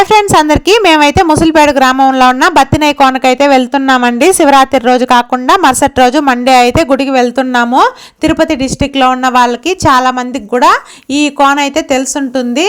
Hi friends అందరికీ మేమైతే ముసలిపేట గ్రామంలో ఉన్న బత్తినయ్య కోనకైతే వెళ్తున్నామండి. శివరాత్రి రోజు కాకుండా మరుసటి రోజు మండే అయితే గుడికి వెళ్తున్నాము. తిరుపతి డిస్టిక్లో ఉన్న వాళ్ళకి చాలా మందికి కూడా ఈ కోన అయితే తెలుసుంటుంది.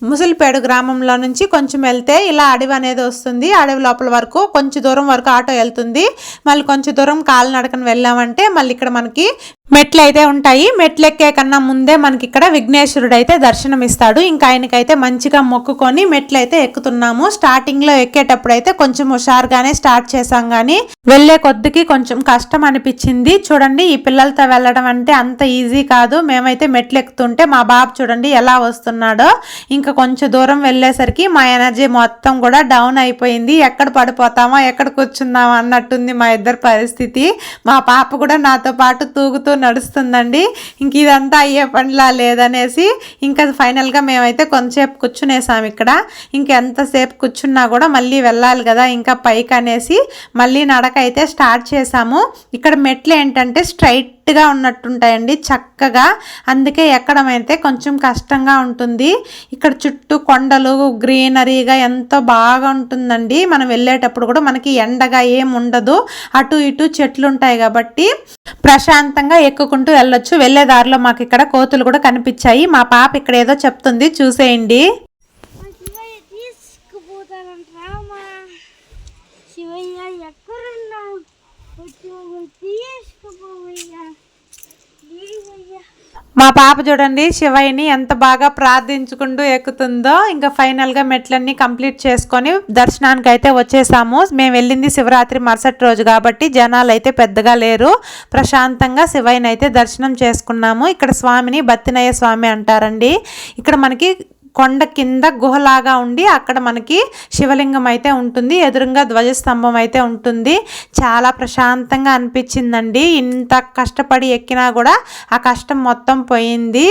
ముసలిపేట గ్రామంలో నుంచి కొంచెం వెళ్తే ఇలా అడవి అనేది వస్తుంది. అడవి లోపల వరకు కొంచెం దూరం వరకు ఆటో వెళ్తుంది. మళ్ళీ కొంచెం దూరం కాలినడకన వెళ్ళామంటే మళ్ళీ ఇక్కడ మనకి మెట్లు అయితే ఉంటాయి. మెట్లు ఎక్కే కన్నా ముందే మనకి ఇక్కడ విఘ్నేశ్వరుడు అయితే దర్శనం ఇస్తాడు. ఇంకా ఆయనకైతే మంచిగా మొక్కుకొని మెట్లు అయితే ఎక్కుతున్నాము. స్టార్టింగ్ లో ఎక్కేటప్పుడు అయితే కొంచెం హుషారుగానే స్టార్ట్ చేసాం, కానీ వెళ్లే కొద్దికి కొంచెం కష్టం అనిపించింది. చూడండి, ఈ పిల్లలతో వెళ్ళడం అంటే అంత ఈజీ కాదు. మేమైతే మెట్లు ఎక్కుతుంటే మా బాబు చూడండి ఎలా వస్తున్నాడో. ఇంకా కొంచెం దూరం వెళ్ళేసరికి మా ఎనర్జీ మొత్తం కూడా డౌన్ అయిపోయింది. ఎక్కడ పడిపోతామో ఎక్కడ కూర్చుందామో అన్నట్టుంది మా ఇద్దరు పరిస్థితి. మా పాప కూడా నాతో పాటు తూగుతూ నడుస్తుందండి. ఇంక ఇదంతా అయ్యే పనిలా లేదనేసి ఇంకా ఫైనల్గా మేమైతే కొంతసేపు కూర్చునేసాం ఇక్కడ. ఇంకెంతసేపు కూర్చున్నా కూడా మళ్ళీ వెళ్ళాలి కదా ఇంకా పైకి అనేసి మళ్ళీ నడక అయితే స్టార్ట్ చేసాము. ఇక్కడ మెట్లు ఏంటంటే స్ట్రైట్గా ఉన్నట్టుంటాయండి చక్కగా, అందుకే ఎక్కడం అయితే కొంచెం కష్టంగా ఉంటుంది. ఇక్కడ చుట్టూ కొండలు గ్రీనరీగా ఎంతో బాగా ఉంటుందండి. మనం వెళ్ళేటప్పుడు కూడా మనకి ఎండగా ఏం ఉండదు, అటు ఇటు చెట్లు ఉంటాయి కాబట్టి ప్రశాంతంగా ఎక్కుకుంటూ వెళ్ళొచ్చు. వెళ్ళే దారిలో మాకు ఇక్కడ కోతులు కూడా కనిపించాయి. మా పాప ఇక్కడ ఏదో చెప్తుంది, చూసేయండి. మా పాప చూడండి శివయ్యని ఎంత బాగా ప్రార్థించుకుంటూ ఎక్కుతుందో. ఇంకా ఫైనల్గా మెట్లన్నీ కంప్లీట్ చేసుకొని దర్శనానికి అయితే వచ్చేసాము. మేము వెళ్ళింది శివరాత్రి మరుసటి రోజు కాబట్టి జనాలు అయితే పెద్దగా లేరు. ప్రశాంతంగా శివయ్యని అయితే దర్శనం చేసుకున్నాము. ఇక్కడ స్వామిని బత్తినయ్య స్వామి అంటారండి. ఇక్కడ మనకి కొండ కింద గుహలాగా ఉండి అక్కడ మనకి శివలింగం అయితే ఉంటుంది. ఎదురుగా ధ్వజస్తంభం అయితే ఉంటుంది. చాలా ప్రశాంతంగా అనిపించిందండి. ఇంత కష్టపడి ఎక్కినా కూడా ఆ కష్టం మొత్తం పోయింది.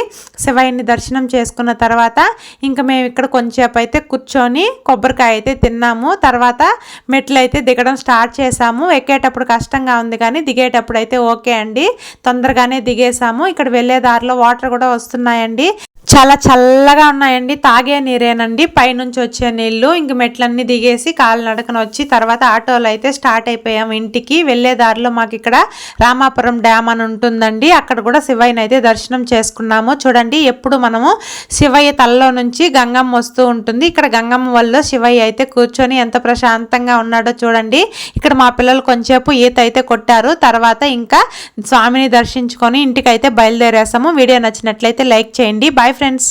శివయ్యని దర్శనం చేసుకున్న తర్వాత ఇంకా మేము ఇక్కడ కొంచెంసేపు అయితే కూర్చొని కొబ్బరికాయ అయితే తిన్నాము. తర్వాత మెట్లు అయితే దిగడం స్టార్ట్ చేసాము. ఎక్కేటప్పుడు కష్టంగా ఉంది కానీ దిగేటప్పుడు అయితే ఓకే అండి, తొందరగానే దిగేసాము. ఇక్కడ వెళ్ళే దారిలో వాటర్ కూడా వస్తున్నాయండి. చాలా చల్లగా ఉన్నాయండి, తాగే నీరేనండి, పైనుంచి వచ్చే నీళ్ళు. ఇంక మెట్లన్నీ దిగేసి కాలినడకన వచ్చి తర్వాత ఆటోలో అయితే స్టార్ట్ అయిపోయాము ఇంటికి. వెళ్ళే దారిలో మాకు ఇక్కడ రామాపురం డ్యామ్ అని ఉంటుందండి. అక్కడ కూడా శివయ్యని అయితే దర్శనం చేసుకున్నాము. చూడండి, ఎప్పుడు మనము శివయ్య తలలో నుంచి గంగమ్మ వస్తూ ఉంటుంది. ఇక్కడ గంగమ్మ వల్ల శివయ్య అయితే కూర్చొని ఎంత ప్రశాంతంగా ఉన్నాడో చూడండి. ఇక్కడ మా పిల్లలు కొంచెంసేపు ఈత అయితే కొట్టారు. తర్వాత ఇంకా స్వామిని దర్శించుకొని ఇంటికి అయితే బయలుదేరేసాము. వీడియో నచ్చినట్లయితే లైక్ చేయండి. Bye friends.